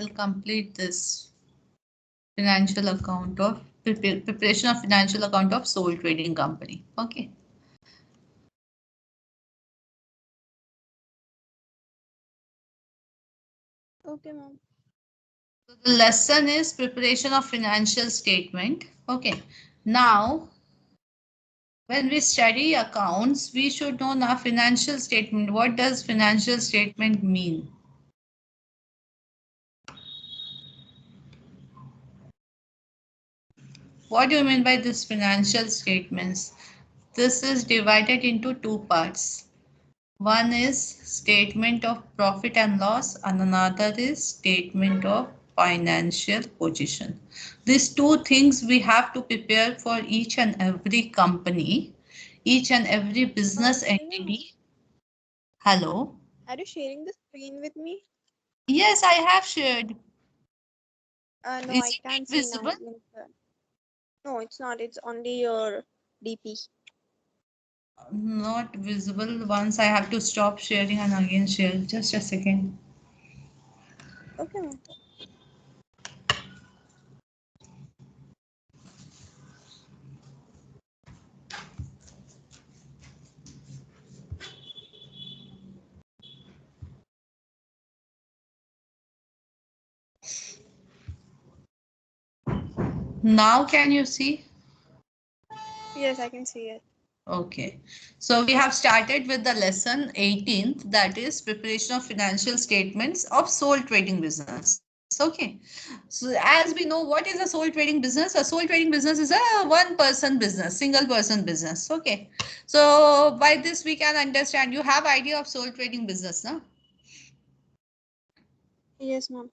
I'll complete this financial account of preparation of financial account of sole trading company. Okay. Okay, ma'am. So the lesson is preparation of financial statement. Okay. Now, when we study accounts, we should know now financial statement. What does financial statement mean? What do you mean by this financial statements? This is divided into two parts. One is statement of profit and loss and another is statement of financial position. These two things we have to prepare for each and every company, each and every business entity. Hello? Are you sharing the screen with me? Yes, I have shared. No, Is I it can't see now. visible? No, it's not. It's only your DP. Not visible. Once I have to stop sharing and again share. Just a second. Okay, ma'am. Now can you see? Yes, I can see it. Okay, so we have started with the lesson 18th, that is preparation of financial statements of sole trading business. Okay, so as we know, what is a sole trading business? A sole trading business is a one person business, single person business. Okay, so by this we can understand, you have idea of sole trading business, no? Yes, ma'am.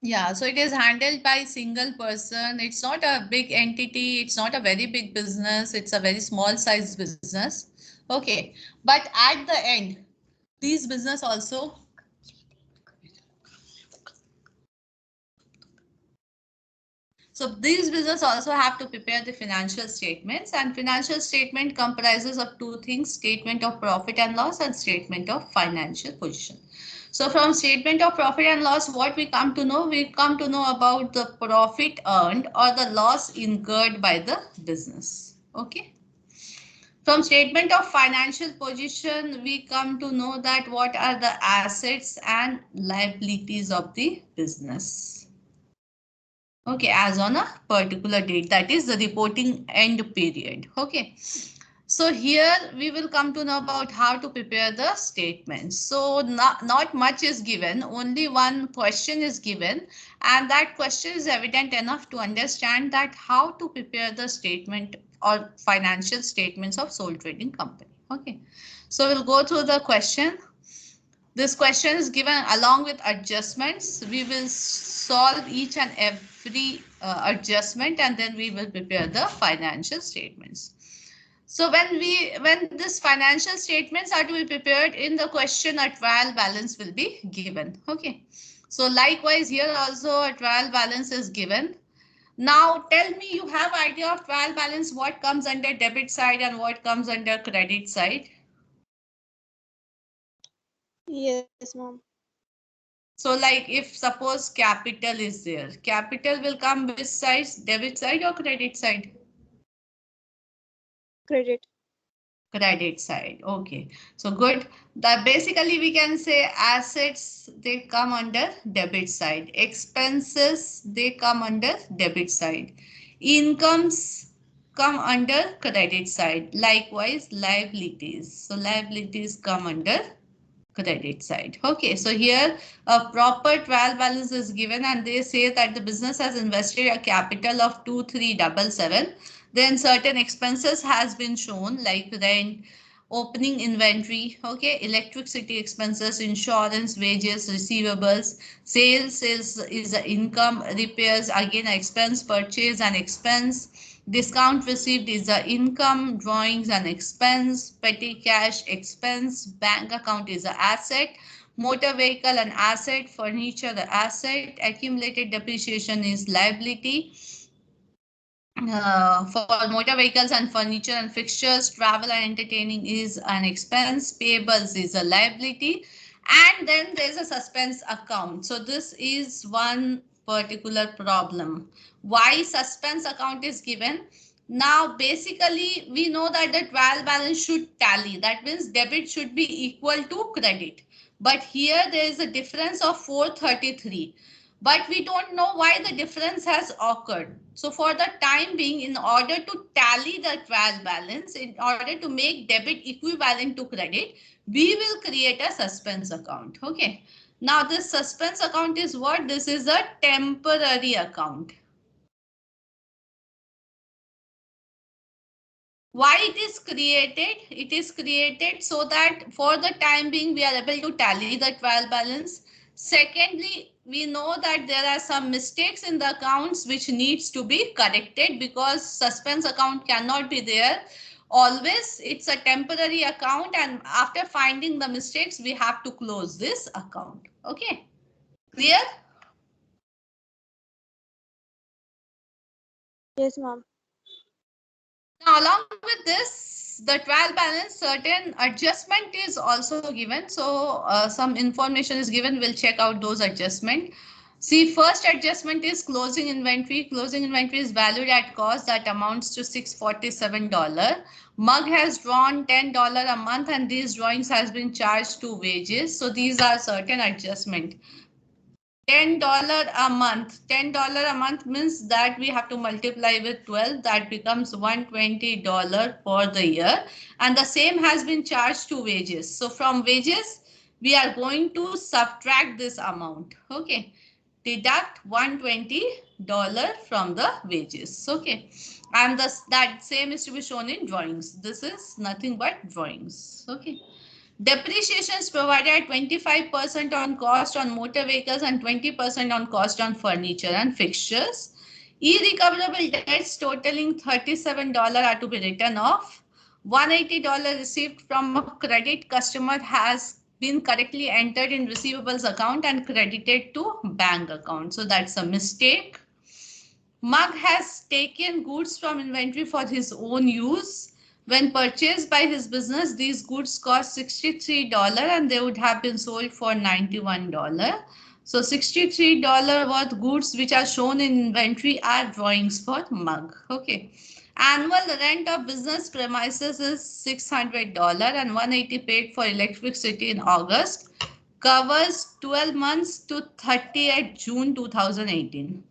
Yeah, so it is handled by single person. It's not a big entity. It's not a very big business. It's a very small size business. Okay, but at the end, these business also these business also have to prepare the financial statements, and financial statement comprises of two things: statement of profit and loss and statement of financial position. So from statement of profit and loss, what we come to know? We come to know about the profit earned or the loss incurred by the business. Okay. From statement of financial position, we come to know that what are the assets and liabilities of the business. Okay, as on a particular date, that is the reporting end period. Okay. So here we will come to know about how to prepare the statements. So not much is given, only one question is given, and that question is evident enough to understand that how to prepare the statement or financial statements of sole trading company. Okay, so we'll go through the question. This question is given along with adjustments. We will solve each and every adjustment and then we will prepare the financial statements. So when this financial statements are to be prepared, in the question a trial balance will be given. Okay. So likewise here also a trial balance is given. Now tell me, you have idea of trial balance, what comes under debit side and what comes under credit side? Yes, ma'am. So like if suppose capital is there, capital will come which side, debit side or credit side? Credit. Credit side. Okay, so good. That basically we can say assets, they come under debit side. Expenses, they come under debit side. Incomes come under credit side. Likewise, liabilities. So liabilities come under credit side. Okay, so here a proper trial balance is given and they say that the business has invested a capital of 2377. Then certain expenses has been shown like rent, opening inventory, okay, electricity expenses, insurance, wages, receivables, sales is the income, repairs again expense, purchase and expense, discount received is the income, drawings and expense, petty cash expense, bank account is the asset, motor vehicle and asset, furniture the asset, accumulated depreciation is liability. For motor vehicles and furniture and fixtures, travel and entertaining is an expense, payables is a liability, And then there's a suspense account. So this is one particular problem. Why suspense account is given? Now, basically, we know that the trial balance should tally. That means debit should be equal to credit. But here there is a difference of 433. But we don't know why the difference has occurred. So for the time being, in order to tally the trial balance, in order to make debit equivalent to credit, we will create a suspense account. Okay. Now this suspense account is what? This is a temporary account. Why it is created? It is created so that for the time being we are able to tally the trial balance. Secondly, we know that there are some mistakes in the accounts which needs to be corrected because suspense account cannot be there always. It's a temporary account, and after finding the mistakes we have to close this account. Okay, clear? Yes, ma'am. Now, along with this, the trial balance, certain adjustment is also given. So some information is given. We'll check out those adjustment. See, first adjustment is closing inventory. Closing inventory is valued at cost that amounts to $647. Mug has drawn $10 a month, and these drawings has been charged to wages. So these are certain adjustment. $10 a month. $10 a month means that we have to multiply with 12. That becomes $120 for the year. And the same has been charged to wages. So from wages, we are going to subtract this amount. Okay. Deduct $120 from the wages. Okay. And that same is to be shown in drawings. This is nothing but drawings. Okay. Depreciation is provided at 25% on cost on motor vehicles and 20% on cost on furniture and fixtures. Irrecoverable debts totaling $37 are to be written off. $180 received from a credit customer has been correctly entered in receivables account and credited to bank account. So that's a mistake. Mug has taken goods from inventory for his own use. When purchased by his business, these goods cost $63 and they would have been sold for $91. So $63 worth goods which are shown in inventory are drawings for Mug. Okay. Annual rent of business premises is $600 and 180 paid for electricity in August. Covers 12 months to 30th June 2018.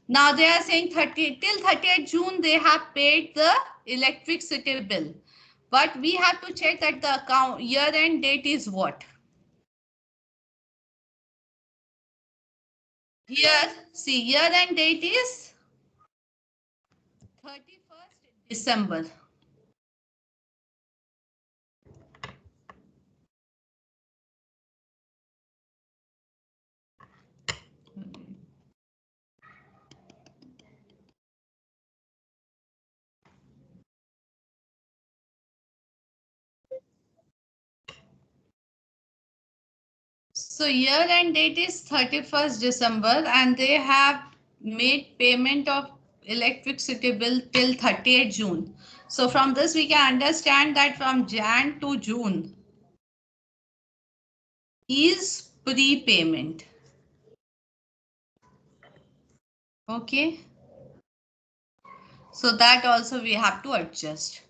Now they are saying 30th June they have paid the electricity bill. But we have to check that the account year end date is what? Here, see, year end date is 31st December. So year end date is 31st December and they have made payment of electricity bill till 30th June. So from this we can understand that from Jan to June is prepayment. Okay. So that also we have to adjust.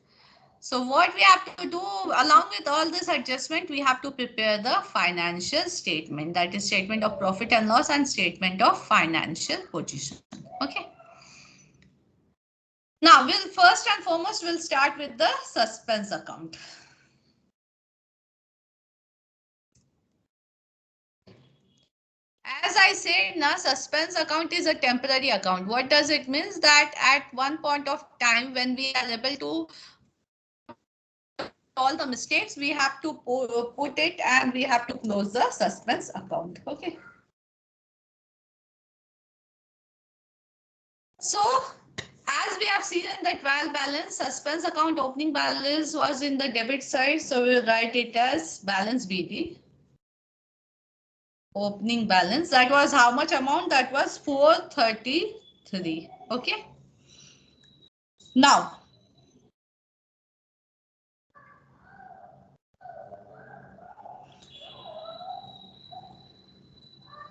So what we have to do along with all this adjustment, we have to prepare the financial statement, that is statement of profit and loss and statement of financial position. Okay. Now we'll first and foremost, we'll start with the suspense account. As I said, now suspense account is a temporary account. What does it mean? That at one point of time when we are able to all the mistakes, we have to put it and we have to close the suspense account. Okay. So as we have seen in the trial balance, suspense account opening balance was in the debit side. So we'll write it as balance BD. Opening balance. That was how much amount? That was 433. Okay. Now,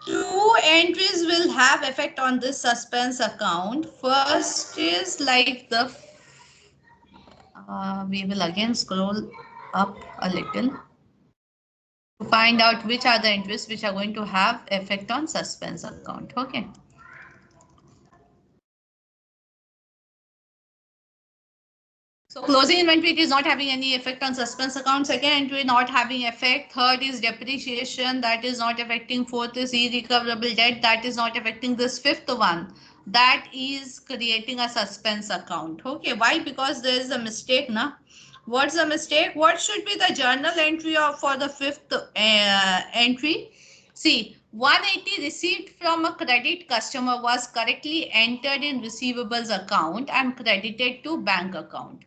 Two entries will have effect on this suspense account. First is like the, we will again scroll up a little to find out which are the entries which are going to have effect on suspense account. Okay. So closing inventory, it is not having any effect on suspense account. Second entry not having effect. Third is depreciation, that is not affecting. Fourth is irrecoverable debt, that is not affecting. This fifth one, that is creating a suspense account. Okay, why? Because there is a mistake, na? What's the mistake? What should be the journal entry of for the fifth entry? See, 180 received from a credit customer was correctly entered in receivables account and credited to bank account.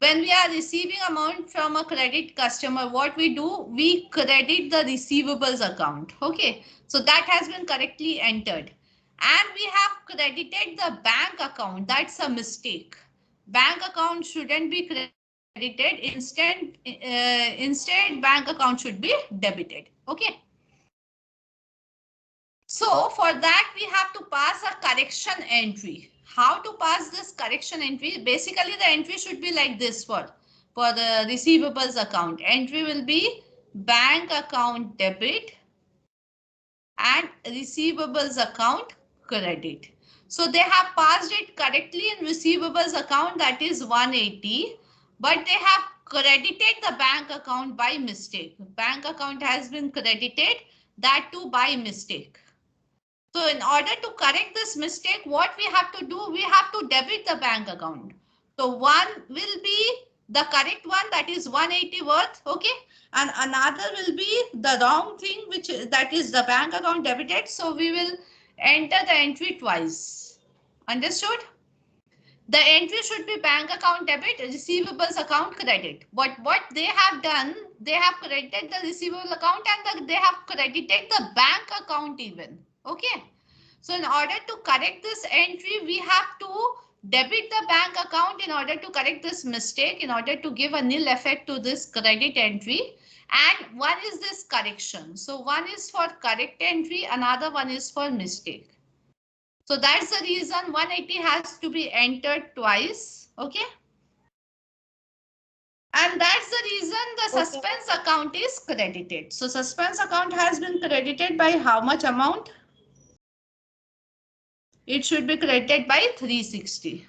When we are receiving amount from a credit customer, what we do, we credit the receivables account. Okay, so that has been correctly entered, and we have credited the bank account. That's a mistake. Bank account shouldn't be credited. Instead bank account should be debited. Okay, so for that, we have to pass a correction entry. How to pass this correction entry? Basically, the entry should be like this for the receivables account. Entry will be bank account debit and receivables account credit. So they have passed it correctly in receivables account, that is 180, but they have credited the bank account by mistake. Bank account has been credited, that too by mistake. So in order to correct this mistake, what we have to do, we have to debit the bank account. So one will be the correct one, that is 180 worth, okay? And another will be the wrong thing, which that is the bank account debited. So we will enter the entry twice. Understood? The entry should be bank account debit, receivables account credit. But what they have done, they have credited the receivable account and they have credited the bank account even. Okay. So in order to correct this entry, we have to debit the bank account in order to correct this mistake, in order to give a nil effect to this credit entry. And one is this correction. So one is for correct entry, another one is for mistake. So that's the reason 180 has to be entered twice. Okay. And that's the reason the suspense account is credited. So suspense account has been credited by how much amount? It should be credited by 360.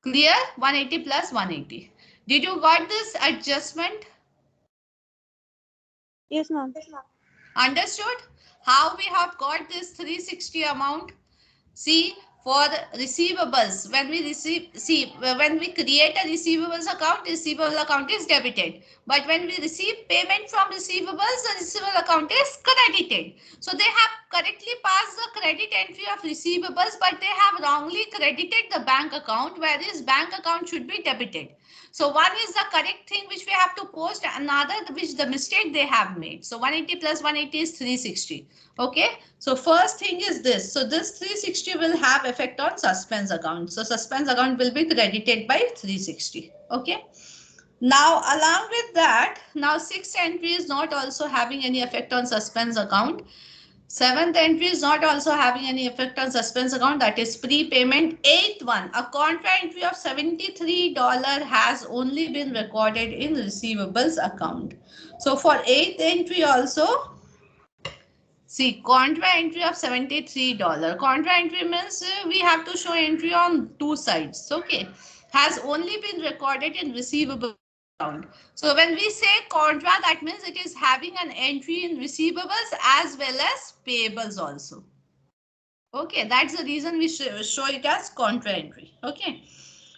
Clear? 180 plus 180. Did you got this adjustment? Yes, ma'am. Understood? How we have got this 360 amount? See, for receivables, when we when we create a receivables account, receivable account is debited. But when we receive payment from receivables, the receivable account is credited. So they have correctly passed the credit entry of receivables, but they have wrongly credited the bank account, whereas bank account should be debited. So one is the correct thing which we have to post, another which the mistake they have made. So 180 plus 180 is 360. Okay, so first thing is this. So this 360 will have effect on suspense account. So suspense account will be credited by 360. Okay. Now along with that, now sixth entry is not also having any effect on suspense account. Seventh entry is not also having any effect on suspense account, that is prepayment. Eighth one, a contra entry of $73 has only been recorded in receivables account. So for eighth entry also, see, contra entry of $73. Contra entry means we have to show entry on two sides. Okay, has only been recorded in receivable account. So when we say contra, that means it is having an entry in receivables as well as payables also. Okay, that's the reason we show it as contra entry. Okay.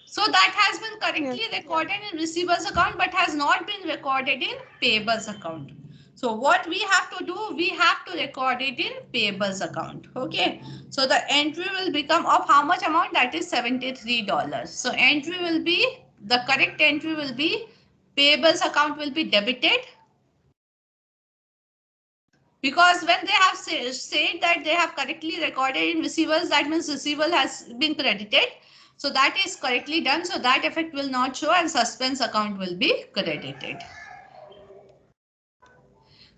So that has been correctly recorded in receivables account but has not been recorded in payables account. So what we have to do, we have to record it in payables account. Okay. So the entry will become of how much amount? That is $73. So entry will be, the correct entry will be payables account will be debited. Because when they have said that they have correctly recorded in receivables, that means receivable has been credited. So that is correctly done. So that effect will not show and suspense account will be credited.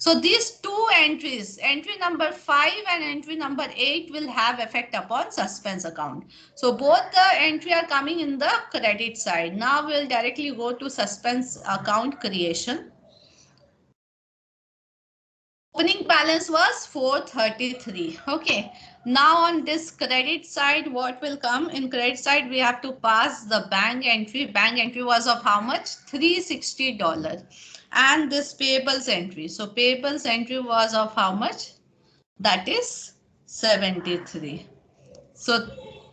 So these two entries, entry number 5 and entry number 8 will have effect upon suspense account. So both the entry are coming in the credit side. Now we'll directly go to suspense account creation. Opening balance was 433. Okay. Now on this credit side, what will come? In credit side, we have to pass the bank entry. Bank entry was of how much? $360. And this payables entry. So payables entry was of how much? That is 73. So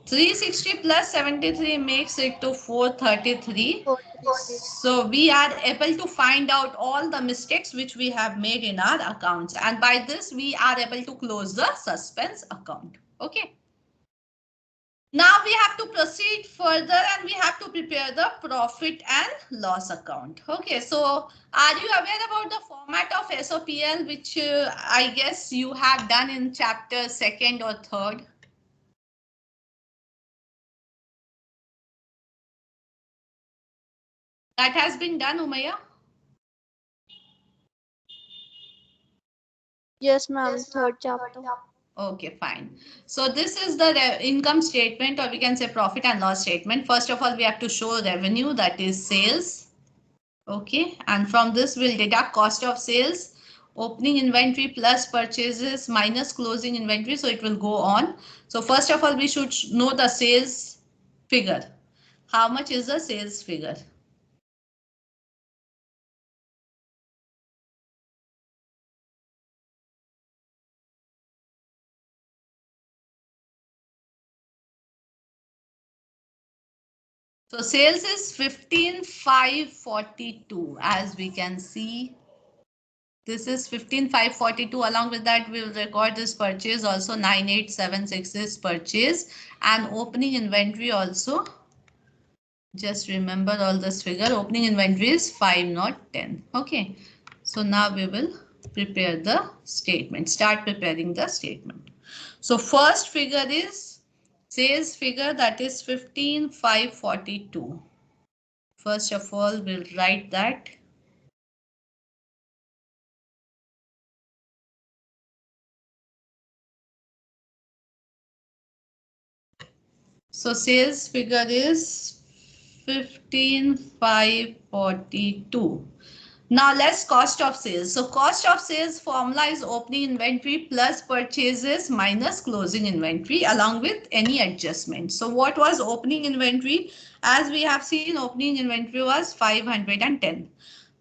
360 plus 73 makes it to 433. 433. So we are able to find out all the mistakes which we have made in our accounts. And by this, we are able to close the suspense account. Okay. Now we have to proceed further and we have to prepare the profit and loss account. Okay, so are you aware about the format of SOPL, which I guess you have done in chapter 2nd or 3rd? That has been done, Umayya? Yes, ma'am. Third chapter. Okay, fine. So this is the income statement, or we can say profit and loss statement. First of all, we have to show revenue, that is sales. Okay, and from this we'll deduct cost of sales, opening inventory plus purchases minus closing inventory. So it will go on. So first of all, we should know the sales figure. How much is the sales figure? So sales is 15,542, as we can see. This is 15,542. Along with that, we will record this purchase also. 9,876 is purchase, and opening inventory also. Just remember all this figure. Opening inventory is 5, not 10. Okay. So now we will prepare the statement. Start preparing the statement. So first figure is sales figure, that is 15,542. First of all, we'll write that. So sales figure is 15,542. Now let's cost of sales. So cost of sales formula is opening inventory plus purchases minus closing inventory along with any adjustment. So what was opening inventory? As we have seen, opening inventory was 510.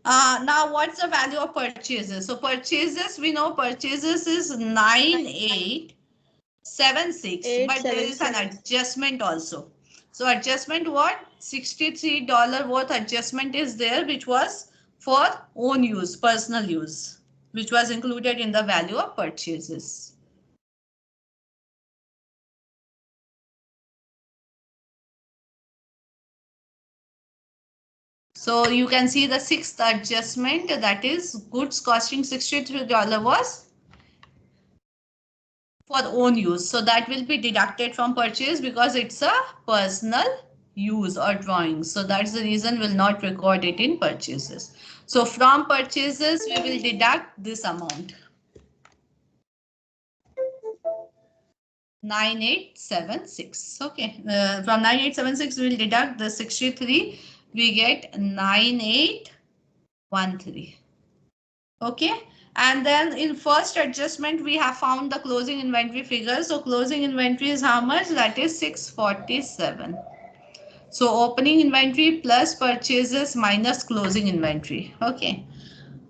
Now what's the value of purchases? So purchases, we know purchases is 9,876, but there is an adjustment also. So adjustment what? $63 worth adjustment is there, which was for own use, personal use, which was included in the value of purchases. So you can see the sixth adjustment, that is goods costing $63 was for own use. So that will be deducted from purchase because it's a personal use or drawing. So that's the reason we'll not record it in purchases. So from purchases, we will deduct this amount. 9,876. Okay, from 9,876, we will deduct the 63. We get 9,813. Okay, and then in first adjustment, we have found the closing inventory figure. So closing inventory is how much? That is 647. So opening inventory plus purchases minus closing inventory. Okay,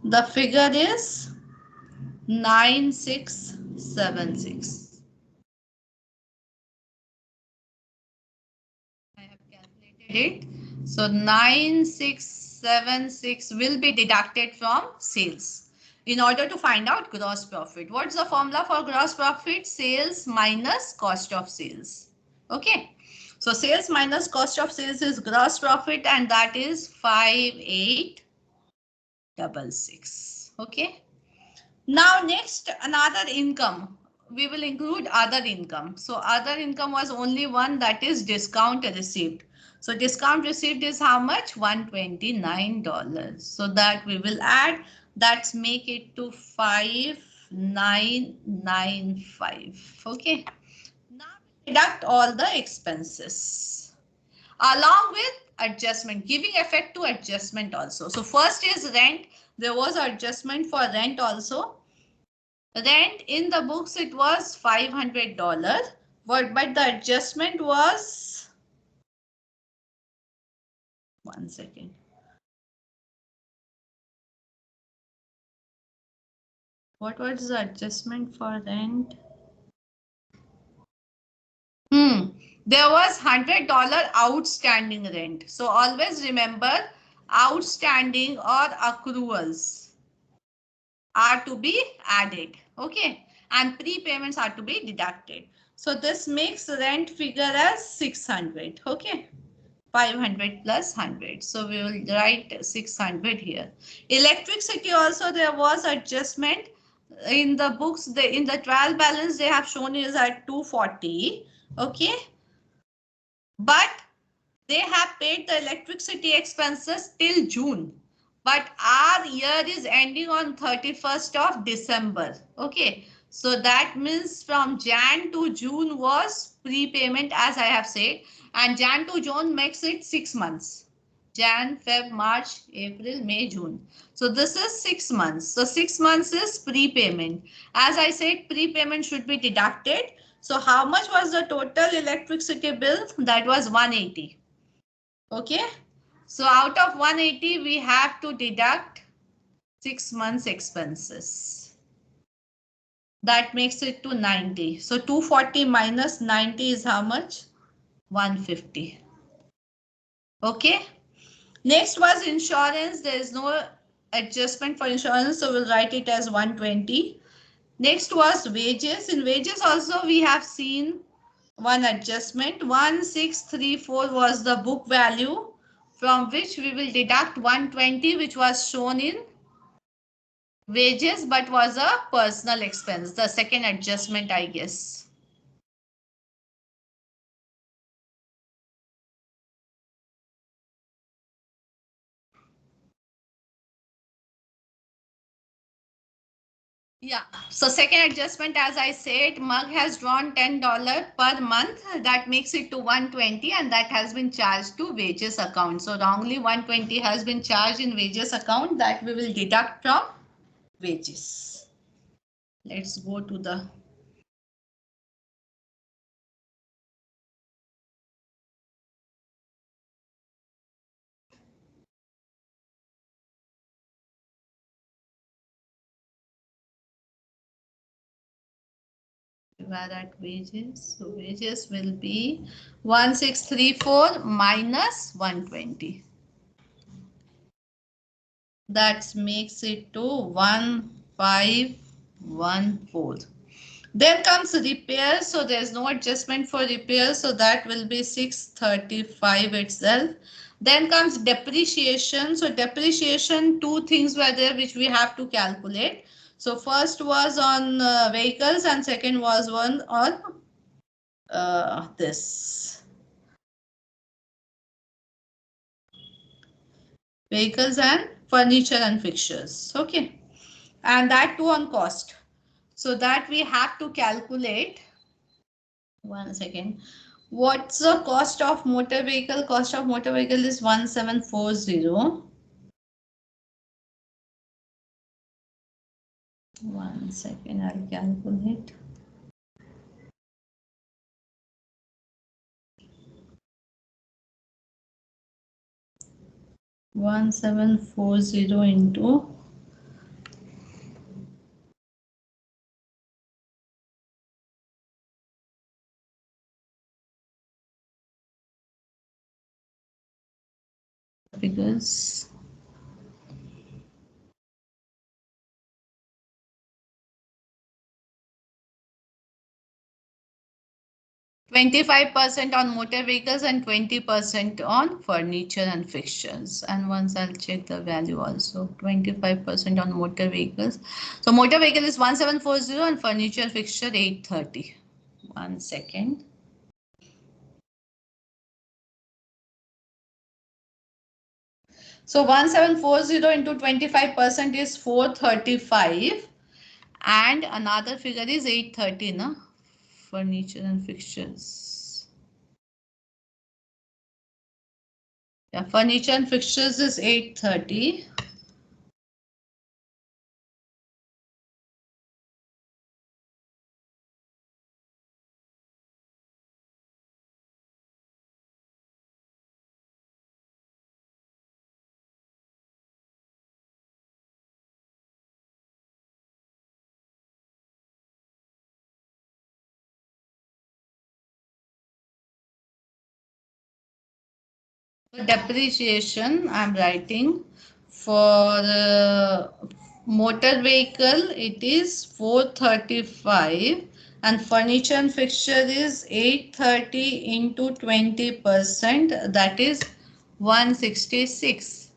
the figure is 9,676. I have calculated it. So 9,676 will be deducted from sales in order to find out gross profit. What's the formula for gross profit? Sales minus cost of sales. Okay. So sales minus cost of sales is gross profit, and that is 5,866. Okay. Now next, another income. We will include other income. So other income was only one, that is discount received. So discount received is how much? $129. So that we will add. That's make it to 5995. Okay. Now deduct all the expenses along with adjustment, giving effect to adjustment also. So first is rent. There was adjustment for rent also. Rent in the books it was $500, but the adjustment was, one second. What was the adjustment for rent? There was $100 outstanding rent. So always remember, outstanding or accruals are to be added. Okay. And prepayments are to be deducted. So this makes rent figure as 600. Okay. 500 plus 100. So we will write 600 here. Electricity also there was adjustment. In the books, in the trial balance, they have shown is at 240. Okay. But they have paid the electricity expenses till June. But our year is ending on 31st of December. Okay. So that means from Jan to June was prepayment, as I have said. And Jan to June makes it 6 months. Jan, Feb, March, April, May, June. So this is 6 months. So 6 months is prepayment. As I said, prepayment should be deducted. So how much was the total electricity bill? That was 180. Okay. So out of 180, we have to deduct 6 months expenses. That makes it to 90. So 240 minus 90 is how much? 150. Okay. Next was insurance. There is no adjustment for insurance, so we'll write it as 120. Next was wages. In wages also we have seen one adjustment. 1634 was the book value, from which we will deduct 120, which was shown in wages but was a personal expense. The second adjustment, I guess. Yeah, so second adjustment, as I said, Mug has drawn $10 per month. That makes it to 120, and that has been charged to wages account. So wrongly 120 has been charged in wages account, that we will deduct from wages. Let's go to the at wages. So wages will be 1634 minus 120. That makes it to 1514. Then comes repair. So there's no adjustment for repair. So that will be 635 itself. Then comes depreciation. So depreciation, two things were there which we have to calculate. So first was on vehicles and second was one on this. Vehicles and furniture and fixtures. Okay. And that too on cost. So that we have to calculate. One second. What's the cost of motor vehicle? Cost of motor vehicle is 1740. One second, I'll calculate. One seven four zero into figures. 25% on motor vehicles and 20% on furniture and fixtures. And once I'll check the value also. 25% on motor vehicles. So motor vehicle is 1740 and furniture fixture 830. One second. So 1740 into 25% is 435 and another figure is 830, na? Furniture and fixtures. Yeah, furniture and fixtures is 830. Depreciation I'm writing for motor vehicle it is 435 and furniture and fixture is 830 into 20%, that is 166.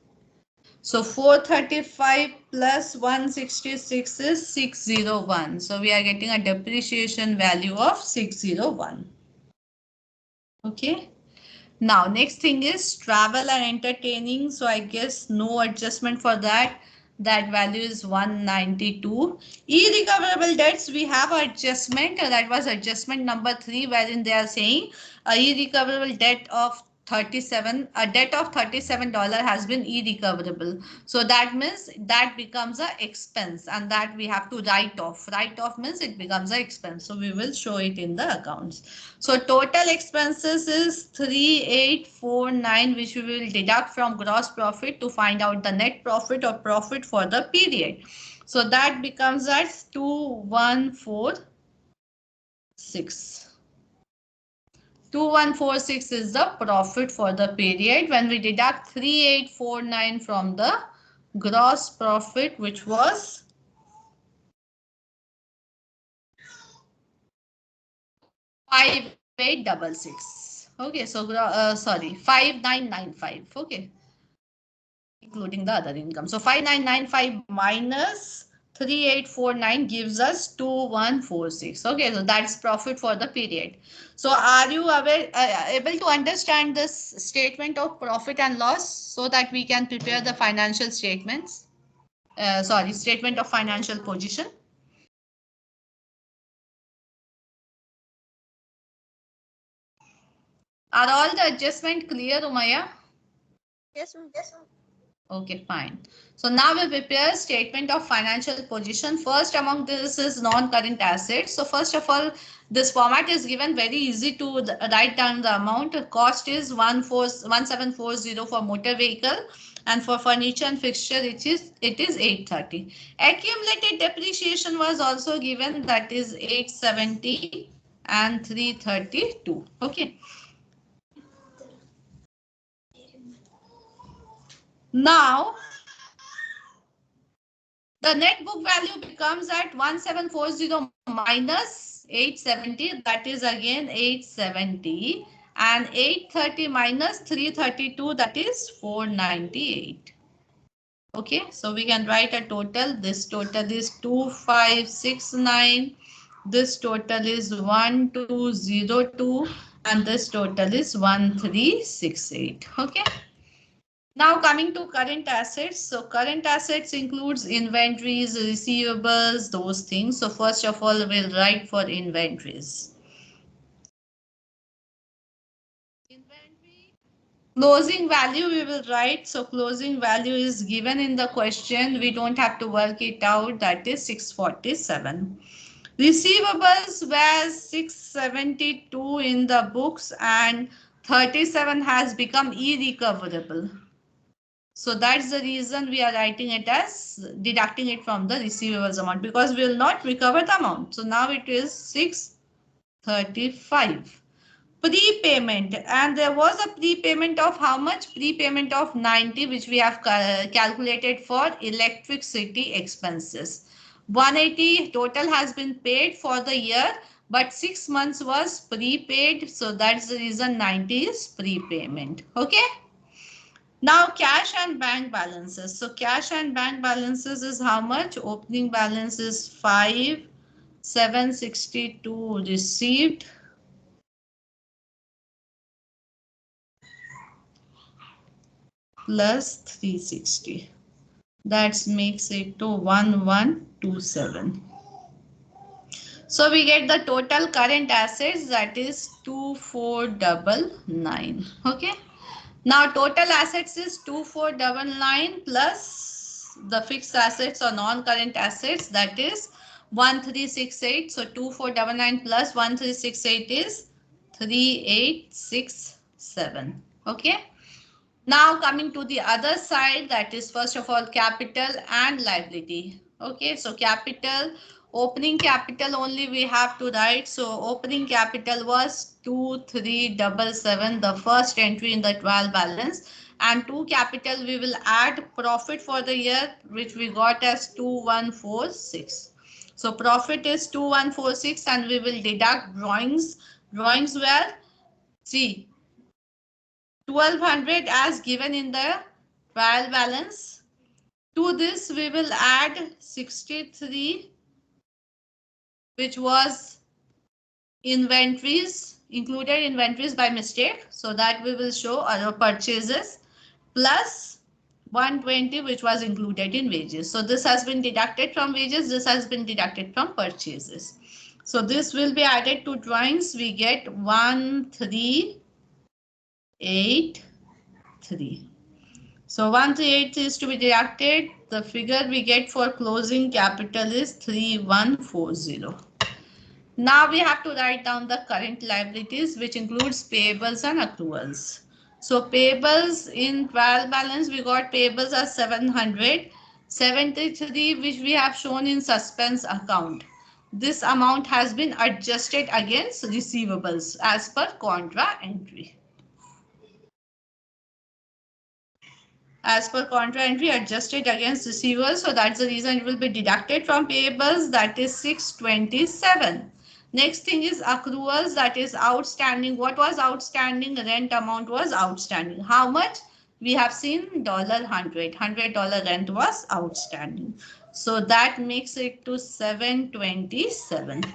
So 435 plus 166 is 601. So we are getting a depreciation value of 601. Okay. Now, next thing is travel and entertaining. So I guess no adjustment for that. That value is 192. Irrecoverable debts, we have adjustment. That was adjustment number 3, wherein they are saying a irrecoverable debt of 37, a debt of $37 has been irrecoverable. So that means that becomes a expense and that we have to write off. Write off means it becomes a expense. So we will show it in the accounts. So total expenses is 3849, which we will deduct from gross profit to find out the net profit or profit for the period. So that becomes as 2146. 2146 is the profit for the period when we deduct 3849 from the gross profit, which was 5866. Okay, so sorry, 5995. Okay, including the other income. So 5995 minus 3849 gives us 2146. Okay, so that's profit for the period. So are you able to understand this statement of profit and loss so that we can prepare the financial statements? Sorry, statement of financial position. Are all the adjustment clear, Umaya? Yes, ma'am. Yes, ma'am. Okay, fine. So now we prepare statement of financial position. First among this is non-current assets. So first of all, this format is given very easy to write down the amount. Cost is 1740 for motor vehicle, and for furniture and fixture it is 830. Accumulated depreciation was also given, that is 870 and 332. Okay. Now the net book value becomes at 1740 minus 870, that is again 870, and 830 minus 332, that is 498. Okay, so we can write a total. This total is 2569. This total is 1202, and this total is 1368. Okay. Now coming to current assets. So current assets includes inventories, receivables, those things. So first of all, we'll write for inventories. Inventory closing value we will write. So closing value is given in the question. We don't have to work it out. That is 647. Receivables were 672 in the books and 37 has become irrecoverable. So that's the reason we are writing it as deducting it from the receivables amount, because we will not recover the amount. So now it is 635. Prepayment, and there was a prepayment of how much? Prepayment of 90, which we have calculated for electricity expenses. 180 total has been paid for the year, but 6 months was prepaid. So that's the reason 90 is prepayment. Okay. Now cash and bank balances. So cash and bank balances is how much? Opening balance is 5,762 received. plus 360. That makes it to 1127. So we get the total current assets, that is 2499. Okay. Now total assets is 2499 plus the fixed assets or non-current assets, that is 1368. So 2499 plus 1368 is 3867. Okay. Now coming to the other side, that is first of all capital and liability. Okay, so capital, opening capital only we have to write. So opening capital was 2377, the first entry in the trial balance. And to capital we will add profit for the year, which we got as 2146. So profit is 2146 and we will deduct drawings. Drawings were, see, 1200 as given in the trial balance. To this we will add 63, which was inventories, included inventories by mistake. So that we will show our purchases, plus 120, which was included in wages. So this has been deducted from wages. This has been deducted from purchases. So this will be added to drawings. We get 1383. So 138 is to be deducted. The figure we get for closing capital is 3140. Now we have to write down the current liabilities, which includes payables and accruals. So payables in trial balance, we got payables as 773, which we have shown in suspense account. This amount has been adjusted against receivables as per contra entry. As per contra entry, adjusted against receivables. So that's the reason it will be deducted from payables, that is 627. Next thing is accruals, that is outstanding. What was outstanding? Rent amount was outstanding. How much? We have seen $100. $100 rent was outstanding. So that makes it to 727.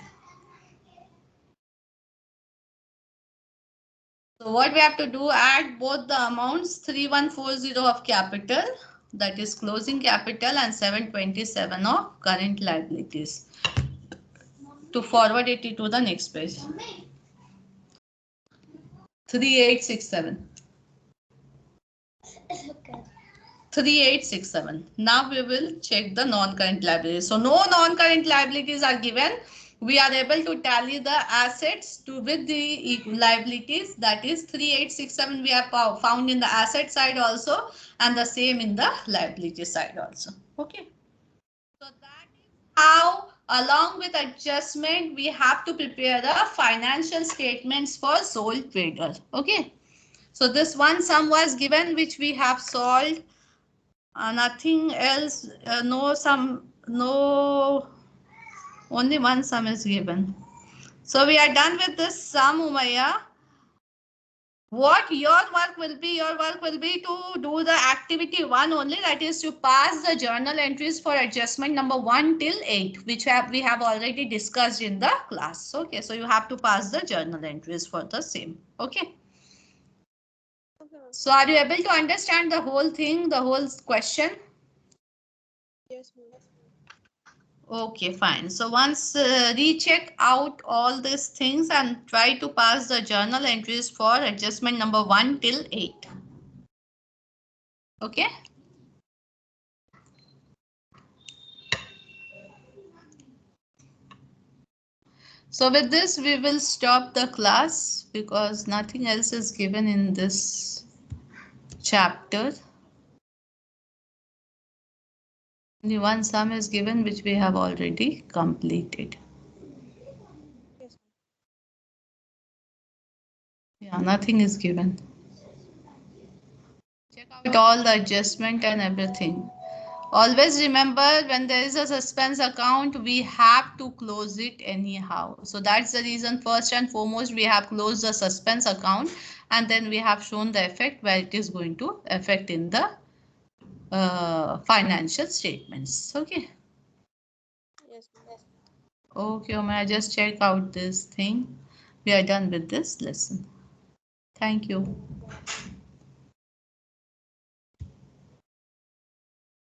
So what we have to do, add both the amounts, 3140 of capital, that is closing capital, and 727 of current liabilities, to forward it to the next page. 3867. 3867. Now we will check the non-current liabilities. So no non-current liabilities are given. We are able to tally the assets with the liabilities, that is 3867 we have found in the asset side also, and the same in the liability side also. Okay. So that is how, along with adjustment, we have to prepare the financial statements for sole trader. Okay. So this one sum was given, which we have solved. Nothing else, no, only one sum is given. So we are done with this sum, Umayya. What your work will be to do the activity 1 only, that is to pass the journal entries for adjustment number 1 till 8, which we have already discussed in the class. Okay, so you have to pass the journal entries for the same. Okay. So are you able to understand the whole thing, the whole question? Yes, ma'am. Okay, fine. So once recheck out all these things and try to pass the journal entries for adjustment number 1 till 8. Okay. So with this, we will stop the class because nothing else is given in this chapter. Only one sum is given, which we have already completed. Yes. Yeah, nothing is given. Check out all the adjustment and everything. Always remember, when there is a suspense account, we have to close it anyhow. So that's the reason, first and foremost, we have closed the suspense account, and then we have shown the effect where it is going to affect in the financial statements. Okay. Yes, ma'am. Okay, Omar, just check out this thing. We are done with this lesson. Thank you.